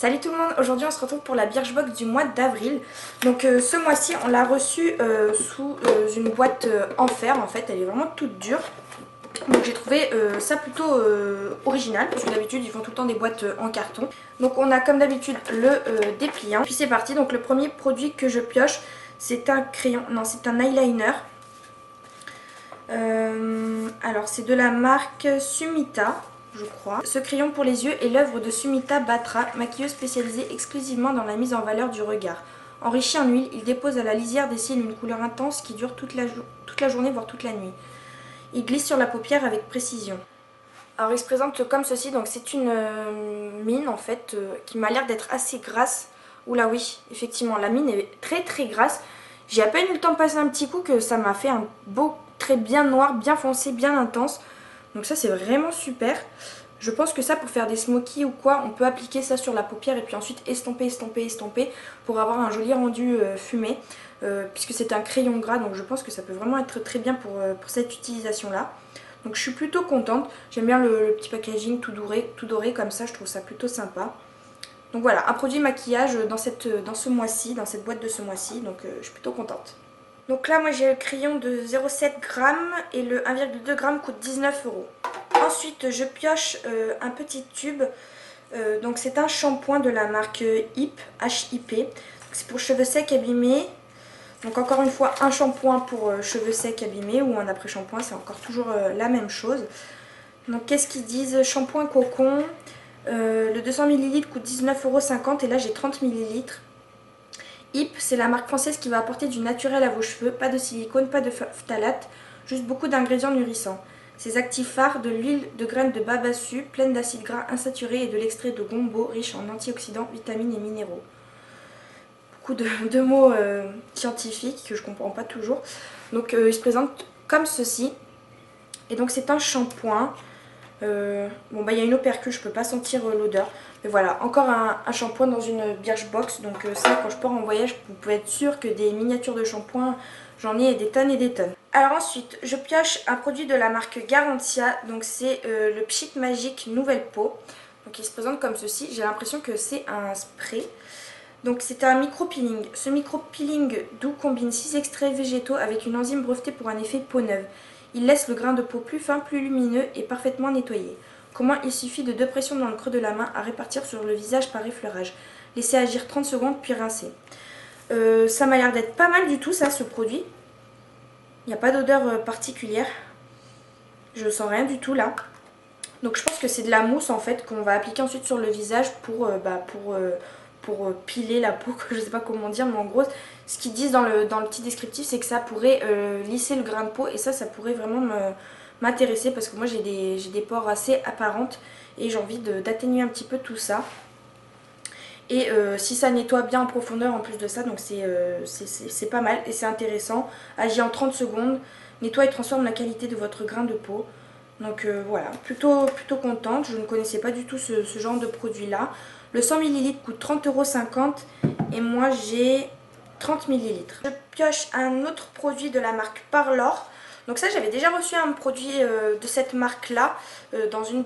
Salut tout le monde, aujourd'hui on se retrouve pour la Birchbox du mois d'avril. Donc ce mois-ci on l'a reçue sous une boîte en fer, en fait elle est vraiment toute dure. Donc j'ai trouvé ça plutôt original, parce que d'habitude ils font tout le temps des boîtes en carton. Donc on a comme d'habitude le dépliant, puis c'est parti. Donc le premier produit que je pioche c'est un crayon, non c'est un eyeliner. Alors c'est de la marque Sumita, je crois. Ce crayon pour les yeux est l'œuvre de Sumita Batra, maquilleuse spécialisée exclusivement dans la mise en valeur du regard. Enrichi en huile, il dépose à la lisière des cils une couleur intense qui dure toute la journée, voire toute la nuit. Il glisse sur la paupière avec précision. Alors il se présente comme ceci, donc c'est une mine en fait qui m'a l'air d'être assez grasse. Oula oui, effectivement la mine est très grasse. J'ai à peine eu le temps de passer un petit coup que ça m'a fait un beau trait bien noir, bien foncé, bien intense. Donc ça c'est vraiment super. Je pense que ça pour faire des smokies ou quoi, on peut appliquer ça sur la paupière et puis ensuite estomper pour avoir un joli rendu fumé. Puisque c'est un crayon gras, donc je pense que ça peut vraiment être très bien pour cette utilisation là. Donc je suis plutôt contente, j'aime bien le petit packaging tout doré comme ça, je trouve ça plutôt sympa. Donc voilà, un produit maquillage dans ce mois-ci, dans cette boîte de ce mois-ci, donc je suis plutôt contente. Donc là moi j'ai le crayon de 0,7 g et le 1,2 g coûte 19 €. Ensuite je pioche un petit tube, donc c'est un shampoing de la marque HIP, H-I-P. C'est pour cheveux secs abîmés. Donc encore une fois un shampoing pour cheveux secs abîmés ou un après-shampoing, c'est encore toujours la même chose. Donc qu'est-ce qu'ils disent? Shampoing cocon, le 200 ml coûte 19,50 € et là j'ai 30 ml. HIP, c'est la marque française qui va apporter du naturel à vos cheveux, pas de silicone, pas de phtalate, juste beaucoup d'ingrédients nourrissants. Ses actifs phares, de l'huile de graines de babassu, pleine d'acides gras insaturés et de l'extrait de gombo, riche en antioxydants, vitamines et minéraux. Beaucoup de mots scientifiques que je comprends pas toujours. Donc il se présente comme ceci. Et donc c'est un shampoing. Bon bah il y a une opercule, je peux pas sentir l'odeur. Mais voilà, encore un shampoing dans une Birchbox. Donc ça, quand je pars en voyage, vous pouvez être sûr que des miniatures de shampoing, j'en ai des tonnes et des tonnes. Alors ensuite, je pioche un produit de la marque Garantia. Donc c'est le Pchit Magique Nouvelle Peau. Donc il se présente comme ceci. J'ai l'impression que c'est un spray. Donc c'est un micro-peeling. Ce micro-peeling doux combine 6 extraits végétaux avec une enzyme brevetée pour un effet peau neuve. Il laisse le grain de peau plus fin, plus lumineux et parfaitement nettoyé. Comment il suffit de 2 pressions dans le creux de la main à répartir sur le visage par effleurage. Laissez agir 30 secondes puis rincer. Ça m'a l'air d'être pas mal du tout ça, ce produit. Il n'y a pas d'odeur particulière. Je sens rien du tout là. Donc je pense que c'est de la mousse en fait qu'on va appliquer ensuite sur le visage pour piler la peau, je sais pas comment dire, mais en gros ce qu'ils disent dans le petit descriptif c'est que ça pourrait lisser le grain de peau et ça pourrait vraiment m'intéresser parce que moi j'ai des pores assez apparentes et j'ai envie d'atténuer un petit peu tout ça. Et si ça nettoie bien en profondeur en plus de ça, donc c'est pas mal et c'est intéressant. Agit en 30 secondes, nettoie et transforme la qualité de votre grain de peau. Donc voilà, plutôt contente, je ne connaissais pas du tout ce genre de produit là. Le 100 ml coûte 30,50 € et moi j'ai 30 ml. Je pioche un autre produit de la marque Parlor. Donc ça j'avais déjà reçu un produit de cette marque là dans une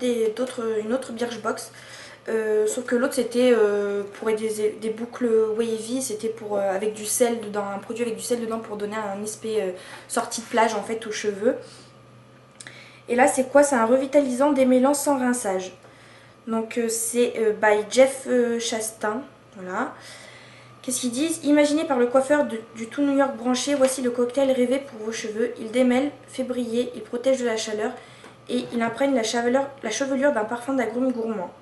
autre Birchbox. Sauf que l'autre c'était pour des boucles wavy, c'était pour avec du sel dedans, un produit avec du sel dedans pour donner un aspect sortie de plage en fait aux cheveux. Et là c'est quoi? C'est un revitalisant démêlant sans rinçage. Donc c'est by Jeff Chastain, voilà. Qu'est-ce qu'ils disent? Imaginé par le coiffeur du tout New York branché, voici le cocktail rêvé pour vos cheveux. Il démêle, fait briller, il protège de la chaleur et il imprègne la chevelure d'un parfum d'agrumes gourmands.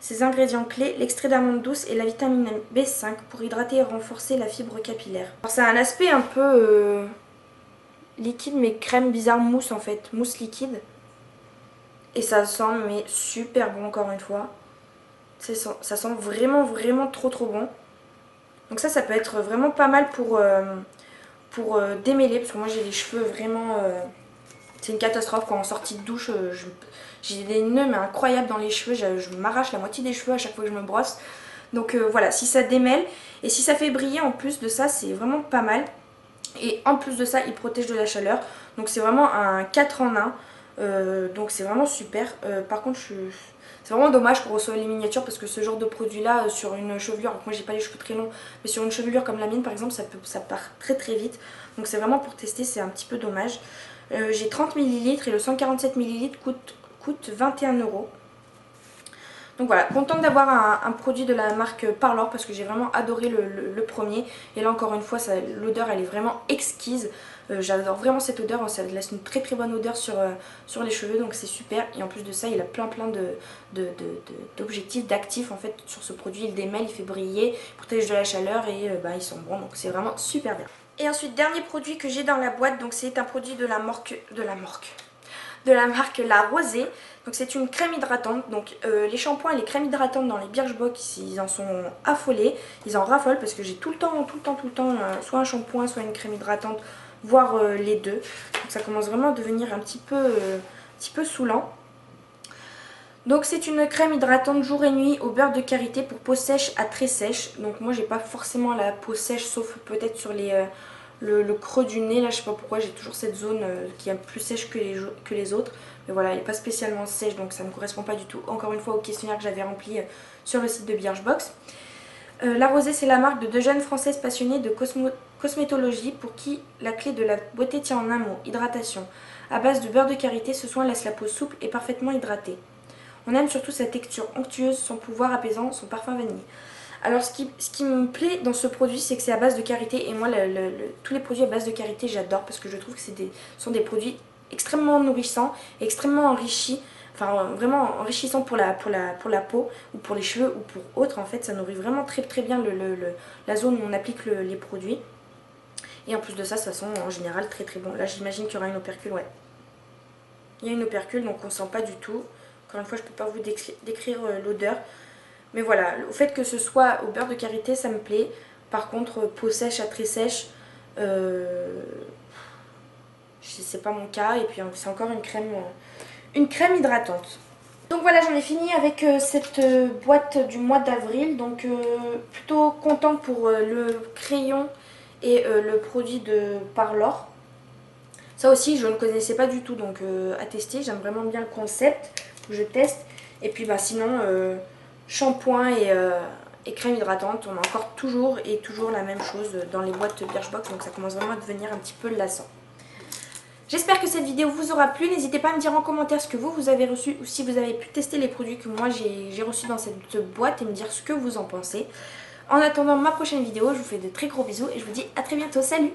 Ses ingrédients clés, l'extrait d'amande douce et la vitamine B5 pour hydrater et renforcer la fibre capillaire. Alors ça a un aspect un peu liquide mais crème bizarre mousse en fait, mousse liquide. Et ça sent mais super bon encore une fois. Ça sent vraiment trop bon. Donc ça peut être vraiment pas mal pour démêler. Parce que moi j'ai les cheveux vraiment... c'est une catastrophe quand en sortie de douche. J'ai des nœuds mais incroyables dans les cheveux. Je m'arrache la moitié des cheveux à chaque fois que je me brosse. Donc voilà, si ça démêle et si ça fait briller en plus de ça, c'est vraiment pas mal. Et en plus de ça, il protège de la chaleur. Donc c'est vraiment un 4 en 1. Donc c'est vraiment super. Par contre C'est vraiment dommage qu'on reçoive les miniatures parce que ce genre de produit là sur une chevelure, alors que moi j'ai pas les cheveux très longs, mais sur une chevelure comme la mienne par exemple ça part très très vite. Donc c'est vraiment pour tester, c'est un petit peu dommage. J'ai 30 ml et le 147 ml coûte 21 €. Donc voilà, contente d'avoir un produit de la marque Parlor parce que j'ai vraiment adoré le premier. Et là encore une fois, l'odeur elle est vraiment exquise. J'adore vraiment cette odeur, ça laisse une très très bonne odeur sur les cheveux, donc c'est super. Et en plus de ça, il a plein d'objectifs, d'actifs en fait sur ce produit. Il démêle, il fait briller, il protège de la chaleur et ils sont bons, donc c'est vraiment super bien. Et ensuite, dernier produit que j'ai dans la boîte, donc c'est un produit de la marque La Rosée. Donc c'est une crème hydratante. Donc les shampoings et les crèmes hydratantes dans les Birchbox, ils en sont affolés. Ils en raffolent parce que j'ai tout le temps soit un shampoing, soit une crème hydratante, voire les deux. Donc ça commence vraiment à devenir un petit peu saoulant. Donc c'est une crème hydratante jour et nuit au beurre de karité pour peau sèche à très sèche. Donc moi j'ai pas forcément la peau sèche sauf peut-être sur le creux du nez. Là je sais pas pourquoi j'ai toujours cette zone qui est plus sèche que les autres. Mais voilà, elle n'est pas spécialement sèche donc ça ne correspond pas du tout encore une fois au questionnaire que j'avais rempli sur le site de Birchbox. La Rosée, c'est la marque de deux jeunes françaises passionnées de cosmétologie pour qui la clé de la beauté tient en un mot, hydratation. À base de beurre de karité, ce soin laisse la peau souple et parfaitement hydratée. On aime surtout sa texture onctueuse, son pouvoir apaisant, son parfum vanille. Alors ce qui me plaît dans ce produit, c'est que c'est à base de karité. Et moi, tous les produits à base de karité, j'adore parce que je trouve que sont des produits extrêmement nourrissants, extrêmement enrichis. Enfin, vraiment enrichissant pour la peau ou pour les cheveux ou pour autre. En fait, ça nourrit vraiment très très bien la zone où on applique les produits. Et en plus de ça, ça sent en général très très bon. Là, j'imagine qu'il y aura une opercule, ouais. Il y a une opercule, donc on ne sent pas du tout. Encore une fois, je ne peux pas vous décrire l'odeur. Mais voilà, le fait que ce soit au beurre de karité, ça me plaît. Par contre, peau sèche à très sèche, c'est pas mon cas. Et puis c'est encore une crème hydratante. Donc voilà, j'en ai fini avec cette boîte du mois d'avril. Donc plutôt contente pour le crayon et le produit de Parlor. Ça aussi, je ne connaissais pas du tout, donc à tester. J'aime vraiment bien le concept. Je teste. Et puis bah sinon, shampoing et crème hydratante, on a encore toujours la même chose dans les boîtes Birchbox. Donc ça commence vraiment à devenir un petit peu lassant. J'espère que cette vidéo vous aura plu. N'hésitez pas à me dire en commentaire ce que vous avez reçu ou si vous avez pu tester les produits que moi j'ai reçus dans cette boîte et me dire ce que vous en pensez. En attendant ma prochaine vidéo, je vous fais de très gros bisous et je vous dis à très bientôt. Salut!